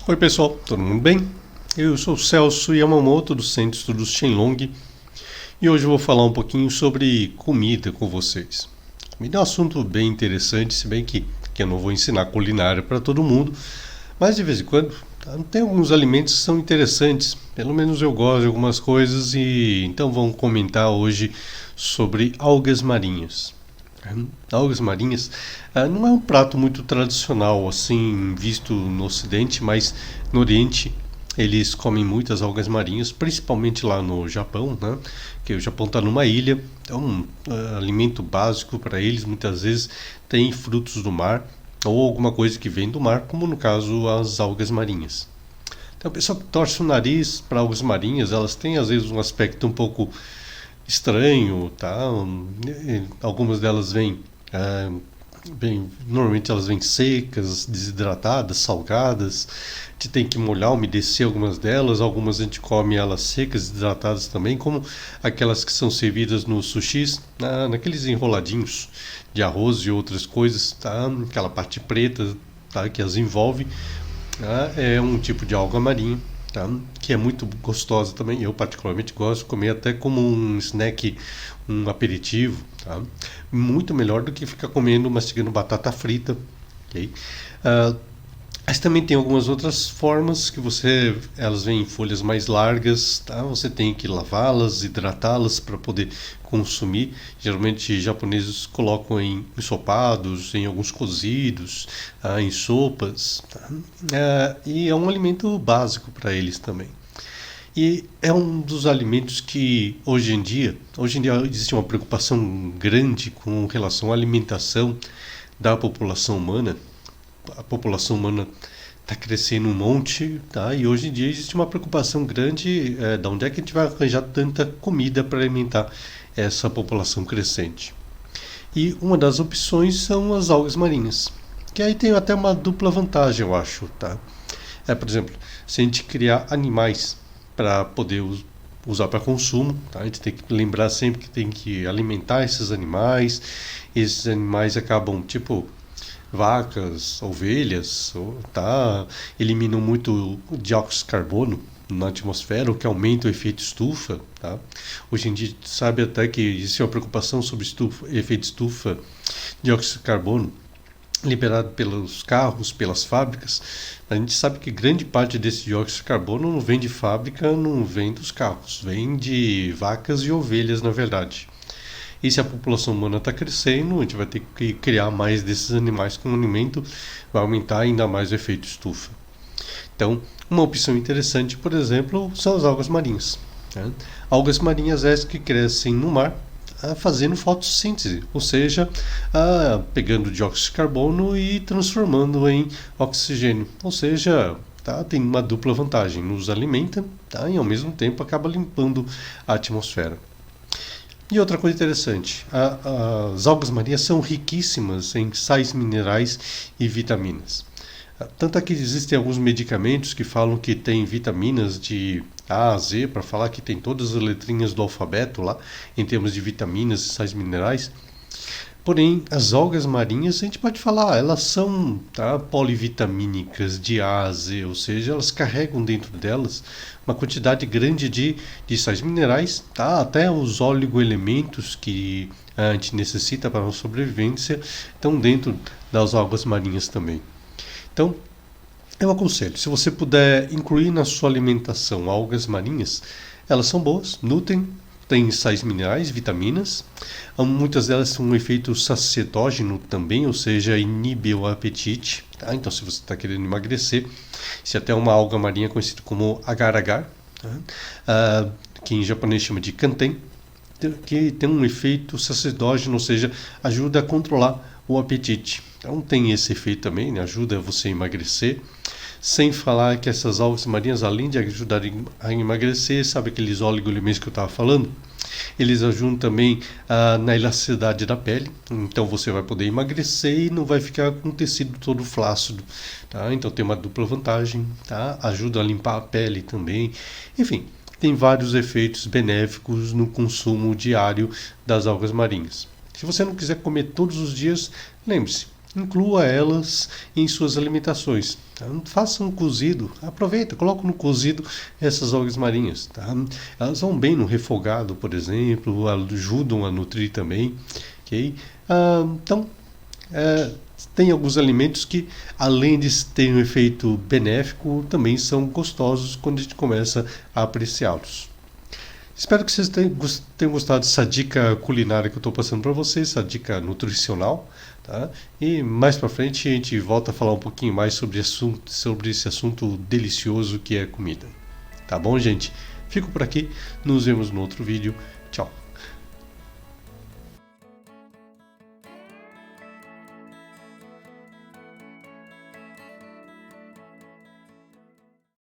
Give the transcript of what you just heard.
Oi pessoal, todo mundo bem? Eu sou o Celso Yamamoto do Centro de Estudos Shenlong e hoje eu vou falar um pouquinho sobre comida com vocês. Comida é um assunto bem interessante, se bem que eu não vou ensinar culinária para todo mundo, mas de vez em quando tem alguns alimentos que são interessantes, pelo menos eu gosto de algumas coisas e então vamos comentar hoje sobre algas marinhas. Algas marinhas não é um prato muito tradicional assim visto no Ocidente, mas no Oriente eles comem muitas algas marinhas, principalmente lá no Japão, né? Que o Japão está numa ilha, é um alimento básico para eles. Muitas vezes tem frutos do mar ou alguma coisa que vem do mar, como no caso as algas marinhas. Então, o pessoal que torce o nariz para algas marinhas, elas têm às vezes um aspecto um pouco estranho, tá? Algumas delas normalmente elas vêm secas, desidratadas, salgadas. A gente tem que molhar, umedecer algumas delas. Algumas a gente come elas secas, desidratadas também, como aquelas que são servidas nos sushis, naqueles enroladinhos de arroz e outras coisas, tá? Aquela parte preta, tá? Que as envolve, tá? É um tipo de alga marinha, tá? Que é muito gostosa também. Eu particularmente gosto de comer até como um snack, um aperitivo, tá? Muito melhor do que ficar comendo, mastigando batata frita, ok? Mas também tem algumas outras formas que elas vêm em folhas mais largas, tá? Você tem que lavá-las, hidratá-las para poder consumir. Geralmente japoneses colocam em ensopados, em alguns cozidos, em sopas, tá? E é um alimento básico para eles também. E é um dos alimentos que hoje em dia existe uma preocupação grande com relação à alimentação da população humana. A população humana está crescendo um monte, tá? E hoje em dia existe uma preocupação grande de onde é que a gente vai arranjar tanta comida para alimentar essa população crescente. E uma das opções são as algas marinhas, que aí tem até uma dupla vantagem, eu acho, tá? Por exemplo, se a gente criar animais para poder usar para consumo, tá? A gente tem que lembrar sempre que tem que alimentar esses animais. Esses animais acabam, tipo, vacas, ovelhas, tá? Eliminam muito dióxido de carbono na atmosfera, o que aumenta o efeito estufa, tá? Hoje em dia sabe até que existe uma preocupação sobre efeito estufa, dióxido de carbono liberado pelos carros, pelas fábricas. A gente sabe que grande parte desse dióxido de carbono não vem de fábrica, não vem dos carros, vem de vacas e ovelhas, na verdade. E se a população humana está crescendo, a gente vai ter que criar mais desses animais como alimento, vai aumentar ainda mais o efeito estufa. Então, uma opção interessante, por exemplo, são as algas marinhas, né? Algas marinhas essas que crescem no mar, fazendo fotossíntese, ou seja, pegando dióxido de carbono e transformando em oxigênio. Ou seja, tá, tem uma dupla vantagem, nos alimenta, tá, e ao mesmo tempo acaba limpando a atmosfera. E outra coisa interessante, as algas marinhas são riquíssimas em sais minerais e vitaminas. Tanto é que existem alguns medicamentos que falam que tem vitaminas de A a Z, para falar que tem todas as letrinhas do alfabeto lá, em termos de vitaminas e sais minerais. Porém, as algas marinhas, a gente pode falar, elas são, tá, polivitamínicas de A a Z, ou seja, elas carregam dentro delas uma quantidade grande de sais minerais, tá, até os oligoelementos que a gente necessita para a nossa sobrevivência estão dentro das algas marinhas também. Então, eu aconselho, se você puder incluir na sua alimentação algas marinhas, elas são boas, nutrem, têm sais minerais, vitaminas. Muitas delas têm um efeito sacietógeno também, ou seja, inibe o apetite. Tá? Então, se você está querendo emagrecer, se até uma alga marinha conhecida como agar-agar, tá? Que em japonês chama de kanten, que tem um efeito sacietógeno, ou seja, ajuda a controlar o apetite. Então tem esse efeito também, né? Ajuda você a emagrecer. Sem falar que essas algas marinhas, além de ajudarem a emagrecer, sabe aqueles oligoelementos que eu estava falando? Eles ajudam também na elasticidade da pele. Então você vai poder emagrecer e não vai ficar com o tecido todo flácido. Tá? Então tem uma dupla vantagem. Tá? Ajuda a limpar a pele também. Enfim, tem vários efeitos benéficos no consumo diário das algas marinhas. Se você não quiser comer todos os dias, lembre-se, inclua elas em suas alimentações. Tá? Faça um cozido, aproveita, coloca no cozido essas algas marinhas. Tá? Elas vão bem no refogado, por exemplo, ajudam a nutrir também. Okay? Então, tem alguns alimentos que, além de terem um efeito benéfico, também são gostosos quando a gente começa a apreciá-los. Espero que vocês tenham gostado dessa dica culinária que eu estou passando para vocês, essa dica nutricional. Tá? E mais para frente a gente volta a falar um pouquinho mais sobre esse assunto delicioso que é comida. Tá bom, gente? Fico por aqui, nos vemos no outro vídeo. Tchau!